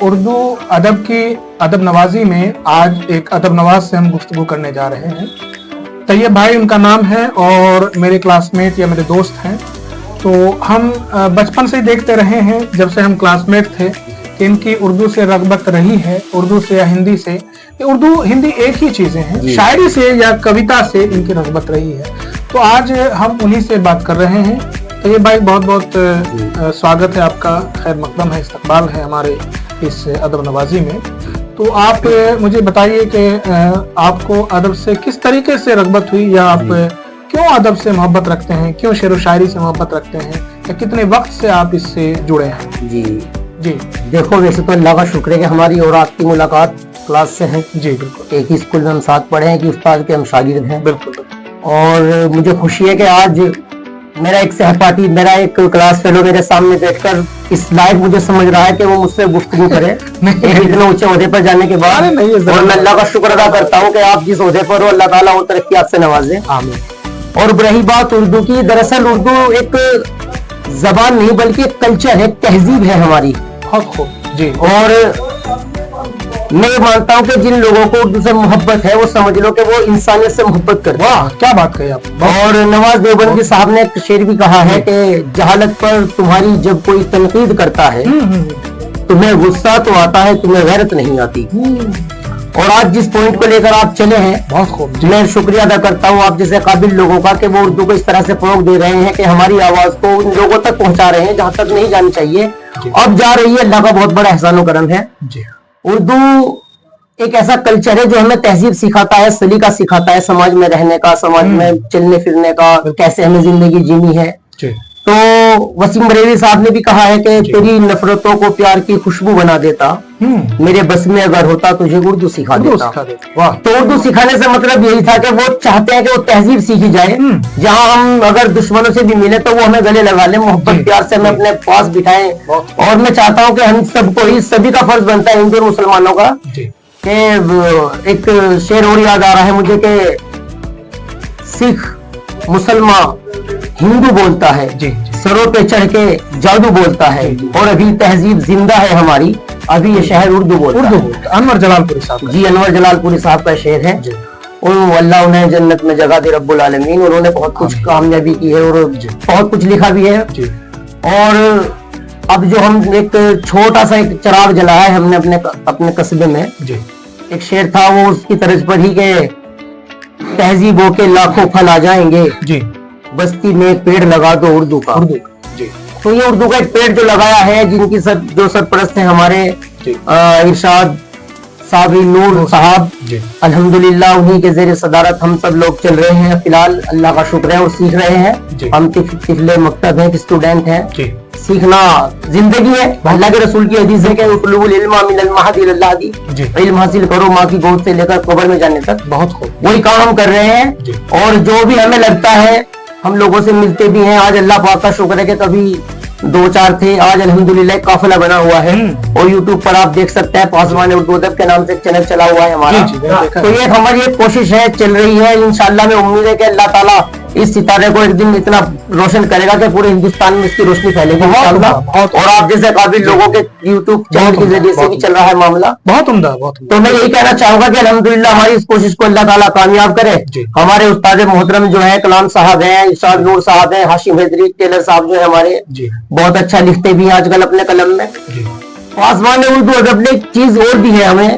उर्दू अदब की अदब नवाजी में आज एक अदब नवाज से हम गुफ्तगू करने जा रहे हैं। तैयब भाई उनका नाम है और मेरे क्लासमेट या मेरे दोस्त हैं। तो हम बचपन से ही देखते रहे हैं, जब से हम क्लासमेट थे, कि इनकी उर्दू से रग़बत रही है, उर्दू से या हिंदी से। उर्दू हिंदी एक ही चीज़ें हैं, शायरी से या कविता से इनकी रग़बत रही है। तो आज हम उन्हीं से बात कर रहे हैं। तो ये भाई बहुत बहुत स्वागत है आपका, खैर मकदम है, इस्तकबाल है हमारे इस अदब नवाजी में। तो आप मुझे बताइए कि आपको अदब से किस तरीके से रग़बत हुई, या आप क्यों अदब से मोहब्बत रखते हैं, क्यों शेर व शायरी से मोहब्बत रखते हैं, या कितने वक्त से आप इससे जुड़े हैं? जी जी देखो, वैसे तो अल्लाह का शुक्र है कि हमारी और आपकी मुलाकात क्लास से है। जी बिल्कुल, एक ही स्कूल में हम साथ पढ़े हैं, कि उस्ताद के हम शागिर्द हैं। बिल्कुल। और मुझे खुशी है कि आज मेरा एक सहपाठी, मेरा एक क्लास फेलो मेरे सामने बैठकर इस लायक मुझे समझ रहा है कि वो मुझसे गुफ्तगू करे एक इतने ऊंचे ओहदे पर जाने के बाद। और मैं अल्लाह का शुक्र अदा करता हूँ कि आप जिस ओहदे पर हो, अल्लाह ताला वो तरक्की आपसे नवाजे। आमीन। और रही बात उर्दू की, दरअसल उर्दू एक जबान नहीं बल्कि एक कल्चर है, तहजीब है हमारी। बहुत खूब जी। और मैं मानता हूँ कि जिन लोगों को उर्दू से मोहब्बत है, वो समझ लो कि वो इंसानियत से मोहब्बत करते हैं। वाह, क्या बात कही आप। और नवाज देवबंदी साहब ने एक शेर भी कहा है कि जहालत पर तुम्हारी जब कोई तनकीद करता है, तुम्हें गुस्सा तो आता है, तुम्हें गैरत नहीं आती। और आज जिस पॉइंट को लेकर आप चले हैं, बहुत खूब, मैं शुक्रिया अदा करता हूँ आप जैसे काबिल लोगों का, कि वो उर्दू को इस तरह से फरोग दे रहे हैं कि हमारी आवाज को उन लोगों तक पहुंचा रहे हैं जहां तक नहीं जानी चाहिए। अब जा रही है, अल्लाह का बहुत बड़ा एहसान करम है। उर्दू एक ऐसा कल्चर है जो हमें तहजीब सिखाता है, सलीका सिखाता है, समाज में रहने का, समाज में चलने फिरने का, कैसे हमें जिंदगी जीनी है। तो वसीम बरेली साहब ने भी कहा है कि तेरी नफरतों को प्यार की खुशबू बना देता, मेरे बस में अगर होता तुझे उर्दू सिखा देता। तो उर्दू सिखाने से मतलब यही था कि वो चाहते हैं कि वो तहजीब सीखी जाए, जहां हम अगर दुश्मनों से भी मिले तो वो हमें गले लगा ले, मोहब्बत प्यार से हमें अपने पास बिठाएं। और मैं चाहता हूँ कि हम सबको, इस सभी का फर्ज बनता है, हिंदू और मुसलमानों का, कि एक शेर और याद आ रहा है मुझे कि सिख मुसलमान हिंदू बोलता है, सरों पे चढ़ के जादू बोलता है, और अभी तहजीब जिंदा है हमारी, अभी ये शहर उर्दू बोलता है। अनवर जलालपुरी साहब जी, अनवर जलालपुरी साहब का शेर है। और अल्लाह उन्हें जन्नत में जगह दे रब्बुल आलमीन। उन्होंने बहुत कुछ कामयाबी की है और बहुत कुछ लिखा भी है। और अब जो हम एक छोटा सा एक चिराग जलाया है हमने अपने कस्बे में, एक शेर था वो उसकी तर्ज पर ही के तहजीबों के लाखों फल आ जाएंगे, बस्ती में एक पेड़ लगा दो उर्दू का। तो ये उर्दू का एक पेड़ जो लगाया है, जिनकी जो सरपरस्त है हमारे इरशाद साहब नूर साहब, अल्हम्दुलिल्लाह उन्हीं के जेर सदारत हम सब लोग चल रहे हैं। फिलहाल अल्लाह का शुक्र है, और सीख रहे हैं। हम तिफले मकतब हैं, स्टूडेंट हैं। सीखना जिंदगी है। अल्लाह के रसूल की हदीस है कि उतलुबुल इल्मा मिनल महदी इलल लादी, इल्म हासिल करो माँ की गोद से लेकर कब्र में जाने तक। बहुत खूब, वही काम हम कर रहे हैं। और जो भी हमें लगता है, हम लोगों से मिलते भी हैं। आज अल्लाह पाक का शुक्र है कि कभी 2-4 थे, आज अल्हम्दुलिल्लाह काफिला बना हुआ है। और यूट्यूब पर आप देख सकते हैं, पासवान उर्दू अदब के नाम से चैनल चला हुआ है हमारा। तो ये हमारी एक कोशिश है, चल रही है। इंशाअल्लाह में उम्मीद है कि अल्लाह ताला इस सितारे को एक दिन इतना रोशन करेगा कि पूरे हिंदुस्तान में इसकी रोशनी फैलेगी इंशाअल्लाह। और आप जैसे काबिल लोगों के यूट्यूब चैनल के जरिए से भी चल रहा है मामला। बहुत उम्दा, बहुत। तो मैं यही कहना चाहूंगा कि अल्हम्दुलिल्लाह हमारी इस कोशिश को अल्लाह ताला कामयाब करे। हमारे उस्ताद मोहतरम जो है कलाम साहब हैं, इरशाद नूर साहब हैं, हाशिम हैदरी टेलर साहब जो है हमारे, बहुत अच्छा लिखते भी हैं आजकल अपने कलम में। पासवान उर्दू अदब ने एक चीज और दी है हमें,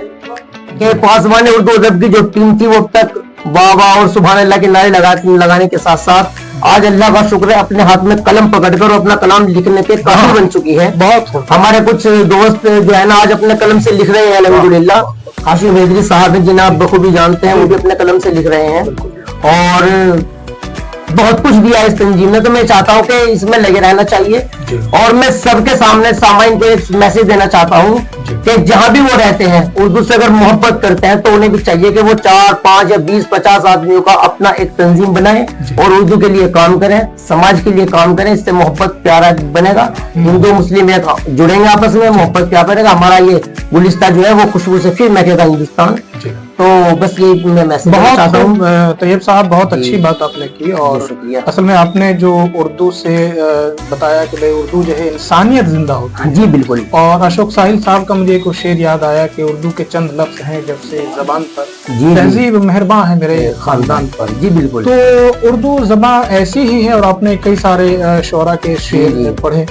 कि पासवान उर्दू अदब की जो टीम थी वो अब तक वाह और सुभान अल्लाह के नारे लगाने के साथ साथ आज अल्लाह का शुक्र है अपने हाथ में कलम पकड़कर अपना कलाम लिखने के काबिल बन चुकी है। बहुत हमारे कुछ दोस्त जो है ना आज अपने कलम से लिख रहे हैं अल्हम्दुलिल्लाह। हाशिम हैदरी साहब जिन्हें आप बखूबी जानते हैं, वो भी अपने कलम से लिख रहे हैं। और बहुत कुछ दिया है इस तंजीम ने। तो मैं चाहता हूँ कि इसमें लगे रहना चाहिए। और मैं सबके सामने सामाइन को एक मैसेज देना चाहता हूँ कि जहां भी वो रहते हैं, उर्दू से अगर मोहब्बत करते हैं, तो उन्हें भी चाहिए कि वो 4, 5 या 20, 50 आदमियों का अपना एक तंजीम बनाए और उर्दू के लिए काम करें, समाज के लिए काम करें। इससे मोहब्बत प्यारा बनेगा, हिंदू मुस्लिम एक जुड़ेंगे आपस में, मोहब्बत प्यार बनेगा। हमारा ये गुलिस्ता जो है वो खुशबू से फिर महकेगा हिंदुस्तान। तो बस ये मैं मैसेज बहुत चाहता हूँ। तैयब साहब, बहुत जी। अच्छी बात आपने की। और शुक्रिया। असल में आपने जो उर्दू से बताया कि भाई उर्दू जो है इंसानियत जिंदा होती है। जी बिल्कुल। और अशोक साहिल साहब का मुझे एक शेर याद आया कि उर्दू के चंद लफ्ज हैं जब से जबान पर, जी। तहजीब मेहरबान है मेरे खानदान पर। जी बिल्कुल। तो उर्दू ज़बान ऐसी ही है, और आपने कई सारे शोरा के शेर पढ़े,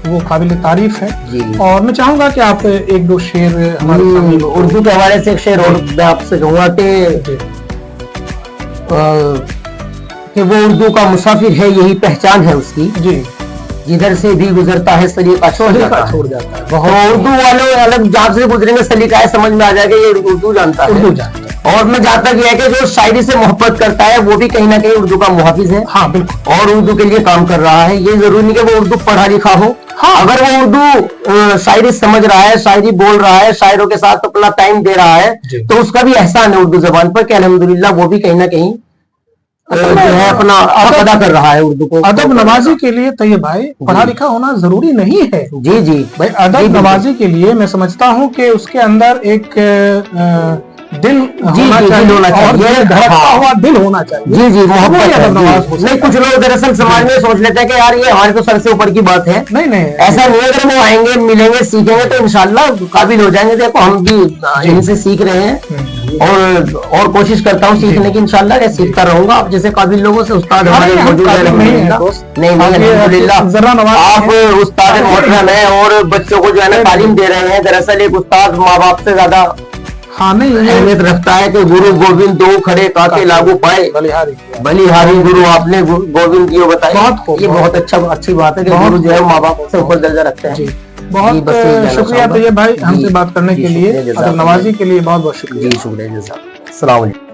वो काबिल तारीफ है। जी। और मैं चाहूंगा कि आप एक दो शेर हमारे सामने उर्दू के हवाले से एक शेर और मैं आपसे कहूँगा कि वो उर्दू का मुसाफिर है, यही पहचान है उसकी। जी। जिधर से भी गुजरता है सलीका छोड़ जाता है। बहुत तो उर्दू वालों अलग जहाँ से गुजरेंगे सलीका है, समझ में आ जाएगा ये उर्दू जानता है। उर्दू जानता है। और मैं जहाँ तक ये है कि जो शायरी से मोहब्बत करता है वो भी कहीं ना कहीं उर्दू का मुहाफिज है। हाँ बिल्कुल। और उर्दू के लिए काम कर रहा है। ये जरूरी नहीं कि वो उर्दू पढ़ा लिखा हो। हाँ। अगर वो उर्दू शायरी समझ रहा है, शायरी बोल रहा है, शायरों के साथ अपना टाइम दे रहा है, तो उसका भी एहसान है उर्दू जबान पर कि अल्हम्दुलिल्लाह वो भी कहीं ना कहीं जो है अपना अदा कर रहा है उर्दू को। अदब नवाजी के लिए तैयब भाई पढ़ा लिखा होना जरूरी नहीं है। जी जी भाई अदब नवाजी के लिए मैं समझता हूँ कि उसके अंदर एक दिल होना चाहिए, धड़कता हुआ दिल होना चाहिए। जी जी, मोहब्बत अदब नवाज नहीं। कुछ लोग दरअसल समाज में सोच लेते हैं कि यार ये हमारे तो सर से ऊपर की बात है। नहीं नहीं, ऐसा नहीं है। अगर वो आएंगे, मिलेंगे, सीखेंगे तो इंशाल्लाह काबिल हो जाएंगे। देखो हम भी इनसे सीख रहे हैं और कोशिश करता हूँ सीखने की। इंशाल्लाह मैं सीखता रहूंगा। आप जैसे काबिल लोगों से उस्ताद हमारे मौजूद है। नहीं अल्हम्दुलिल्लाह आप उस्ताद मोहतरम हैं और बच्चों को जो है ना तालीम दे रहे हैं। दरअसल एक उस्ताद माँ बाप से ज्यादा हाँ नहीं अहमियत रखता है कि गुरु गोविंद दो खड़े काके लागू पाए, बलिहारी गुरु आपने गोविंद जी बताए। ये बहुत अच्छी बात है कि गुरु जो है माँ बाप से ऊपर दर्जा रखते हैं। बहुत शुक्रिया तैयब भाई हमसे बात करने के लिए। अदब नवाजी के लिए बहुत बहुत शुक्रिया। जी शुक्रिया। अस्सलाम वालेकुम।